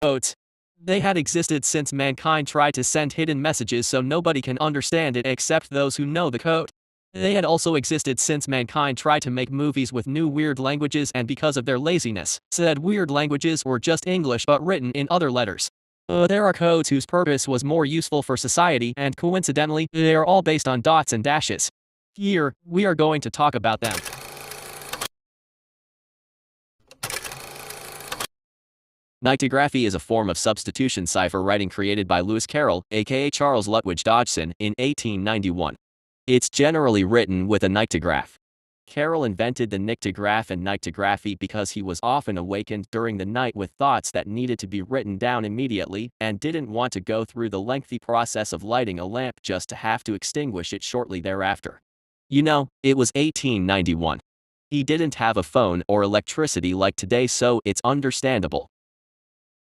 Codes. They had existed since mankind tried to send hidden messages so nobody can understand it except those who know the code. They had also existed since mankind tried to make movies with new weird languages, and because of their laziness, said weird languages were just English but written in other letters. There are codes whose purpose was more useful for society, and coincidentally, they are all based on dots and dashes. Here, we are going to talk about them. Nyctography is a form of substitution cipher writing created by Lewis Carroll, aka Charles Lutwidge Dodgson, in 1891. It's generally written with a nyctograph. Carroll invented the nyctograph and nyctography because he was often awakened during the night with thoughts that needed to be written down immediately and didn't want to go through the lengthy process of lighting a lamp just to have to extinguish it shortly thereafter. You know, it was 1891. He didn't have a phone or electricity like today, so it's understandable.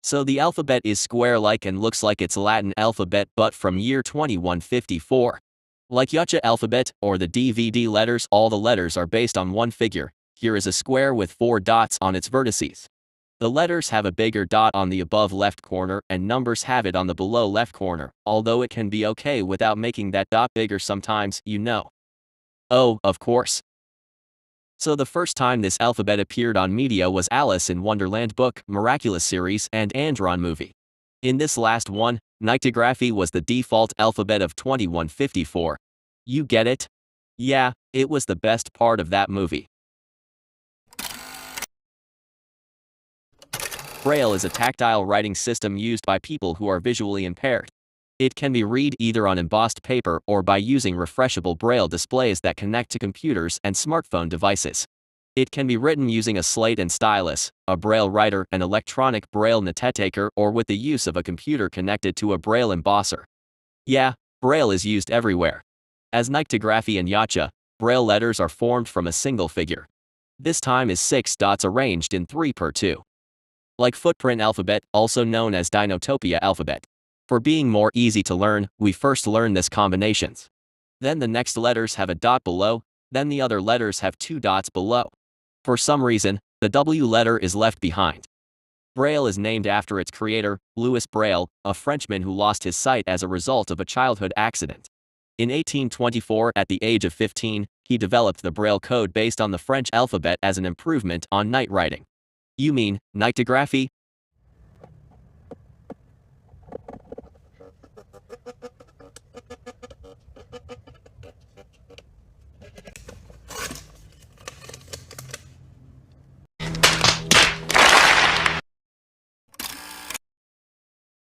So the alphabet is square-like and looks like its Latin alphabet but from year 2154. Like Yucha alphabet or the DVD letters, all the letters are based on one figure. Here is a square with 4 dots on its vertices. The letters have a bigger dot on the above left corner and numbers have it on the below left corner, although it can be okay without making that dot bigger sometimes, you know. Oh, of course. So the first time this alphabet appeared on media was Alice in Wonderland book, Miraculous series, and Andron movie. In this last one, nyctography was the default alphabet of 2154. You get it? Yeah, it was the best part of that movie. Braille is a tactile writing system used by people who are visually impaired. It can be read either on embossed paper or by using refreshable Braille displays that connect to computers and smartphone devices. It can be written using a slate and stylus, a Braille writer, an electronic Braille notetaker, or with the use of a computer connected to a Braille embosser. Yeah, Braille is used everywhere. As nyctography and Yacha, Braille letters are formed from a single figure. This time is 6 dots arranged in 3x2. Like footprint alphabet, also known as Dinotopia alphabet. For being more easy to learn, we first learn this combinations. Then the next letters have a dot below, then the other letters have 2 dots below. For some reason, the W letter is left behind. Braille is named after its creator, Louis Braille, a Frenchman who lost his sight as a result of a childhood accident. In 1824, at the age of 15, he developed the Braille code based on the French alphabet as an improvement on night writing. You mean, nyctography?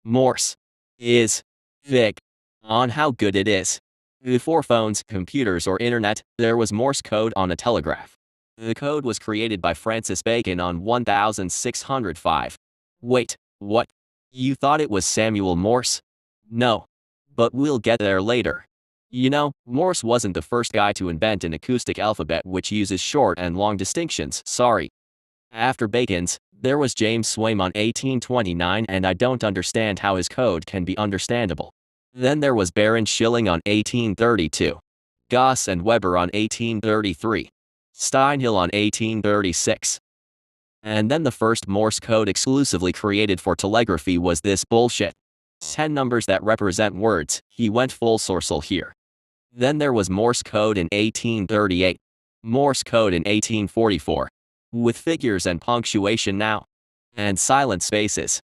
Morse is big on how good it is. Before phones, computers, or internet, there was Morse code on a telegraph. The code was created by Francis Bacon on 1605. Wait, what? You thought it was Samuel Morse? No. But we'll get there later. You know, Morse wasn't the first guy to invent an acoustic alphabet which uses short and long distinctions, sorry. After Bacon's, there was James Swaim on 1829, and I don't understand how his code can be understandable. Then there was Baron Schilling on 1832. Gauss and Weber on 1833. Steinhill on 1836. And then the first Morse code exclusively created for telegraphy was this bullshit. 10 numbers that represent words, he went full circle here. Then there was Morse code in 1838. Morse code in 1844. With figures and punctuation now. And silent spaces.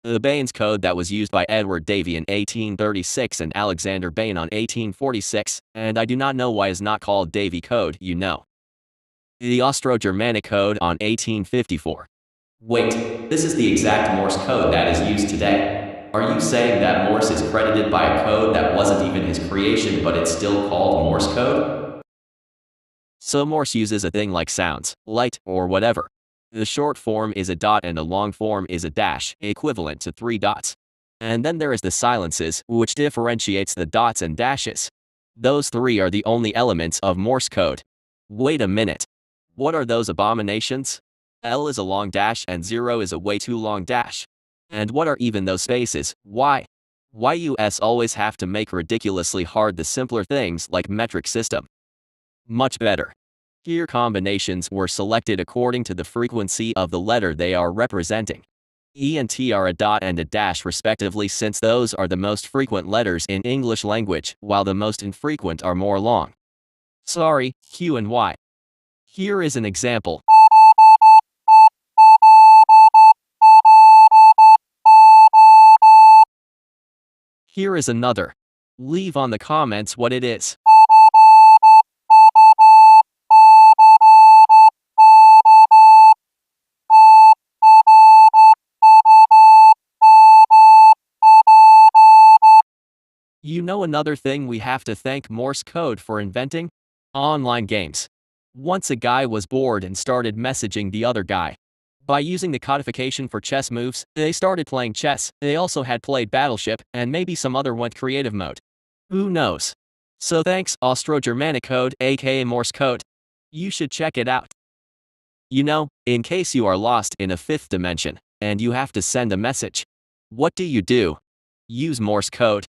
The Baines code that was used by Edward Davy in 1836 and Alexander Bain on 1846, and I do not know why is not called Davy code, you know. The Austro-Germanic code on 1854. Wait, this is the exact Morse code that is used today. Are you saying that Morse is credited by a code that wasn't even his creation but it's still called Morse code? So Morse uses a thing like sounds, light, or whatever. The short form is a dot and a long form is a dash, equivalent to 3 dots. And then there is the silences, which differentiates the dots and dashes. Those 3 are the only elements of Morse code. Wait a minute. What are those abominations? L is a long dash and 0 is a way too long dash. And what are even those spaces? Why? Why US always have to make ridiculously hard the simpler things like metric system? Much better. Here combinations were selected according to the frequency of the letter they are representing. E and T are a dot and a dash respectively, since those are the most frequent letters in English language, while the most infrequent are more long. Sorry, Q and Y. Here is an example. Here is another. Leave on the comments what it is. You know another thing we have to thank Morse code for inventing? Online games. Once a guy was bored and started messaging the other guy. By using the codification for chess moves, they started playing chess. They also had played Battleship, and maybe some other went creative mode. Who knows? So thanks, Austro-Germanic code, aka Morse code. You should check it out. You know, in case you are lost in a fifth dimension, and you have to send a message. What do? Use Morse code.